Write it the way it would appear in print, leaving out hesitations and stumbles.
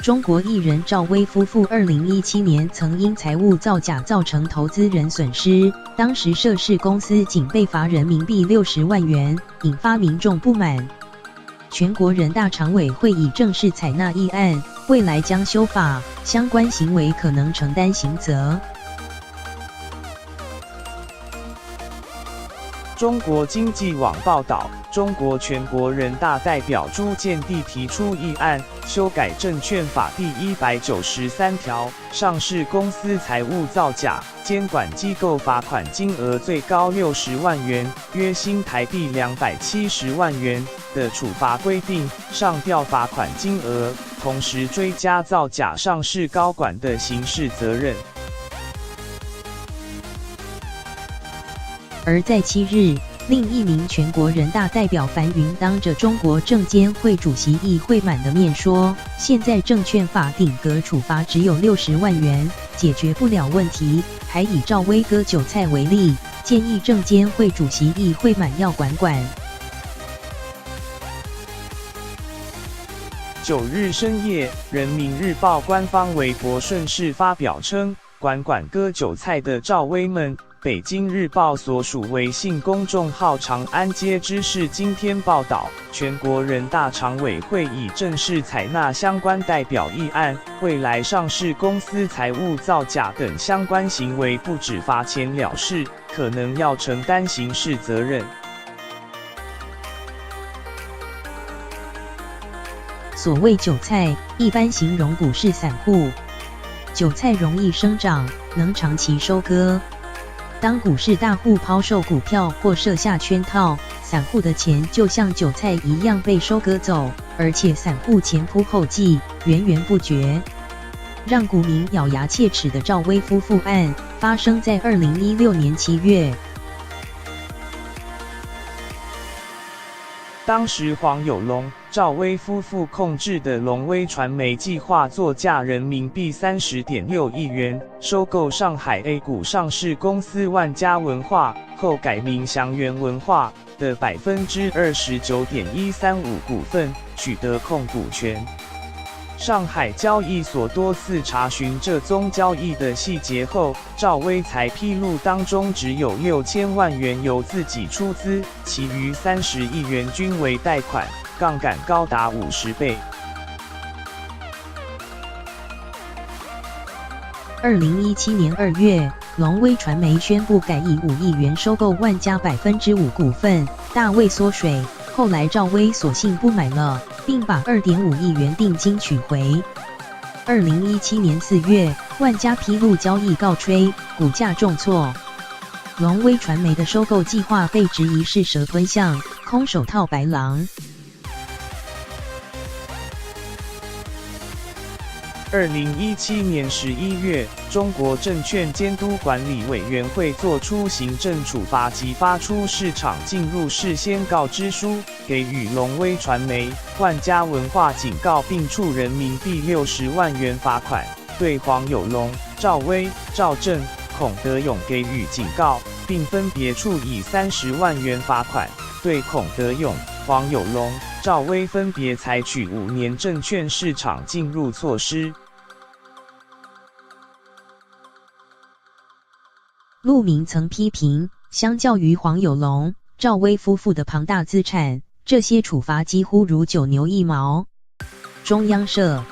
中国艺人赵薇夫妇2017年曾因财务造假造成投资人损失，当时涉事公司仅被罚人民币60万元，引发民众不满。全国人大常委会已正式采纳议案，未来将修法，相关行为可能承担刑责。中国经济网报道，中国全国人大代表朱建地提出议案，修改证券法第193条，上市公司财务造假，监管机构罚款金额最高60万元，约新台币270万元的处罚规定，上调罚款金额，同时追加造假上市高管的刑事责任。而在7日，另一名全国人大代表樊云当着中国证监会主席易会满的面说，现在证券法顶格处罚只有60万元，解决不了问题，还以赵薇割韭菜为例，建议证监会主席易会满要管。9日深夜，人民日报官方微博顺势发表称，管割韭菜的赵薇们。北京日报所属微信公众号长安街知识今天报道，全国人大常委会已正式采纳相关代表议案，未来上市公司财务造假等相关行为不止罚钱了事，可能要承担刑事责任。所谓韭菜，一般形容股市散户。韭菜容易生长，能长期收割。当股市大户抛售股票或设下圈套，散户的钱就像韭菜一样被收割走，而且散户前仆后继，源源不绝。让股民咬牙切齿的赵薇夫妇案发生在2016年7月。当时黄有龙、赵薇夫妇控制的龙威传媒计划作价人民币30.6亿元收购上海 A 股上市公司万家文化，后改名祥源文化的29.135%股份，取得控股权。上海交易所多次查询这宗交易的细节后，赵薇才披露当中只有6000万元由自己出资，其余30亿元均为贷款，杠杆高达50倍。2017年2月，龙威传媒宣布改以5亿元收购万家5%股份，大为缩水。后来赵薇索性不买了，并把2.5亿元定金取回。2017年4月，万家披露交易告吹，股价重挫。龙威传媒的收购计划被质疑是蛇吞象，空手套白狼。2017年11月，中国证券监督管理委员会作出行政处罚及发出市场进入事先告知书，给予龙威传媒、万家文化警告，并处人民币60万元罚款。对黄有龙、赵薇、赵正、孔德勇给予警告，并分别处以30万元罚款。对孔德勇、黄有龙、赵薇分别采取5年证券市场禁入措施。陆明曾批评，相较于黄有龙、赵薇夫妇的庞大资产，这些处罚几乎如九牛一毛。中央社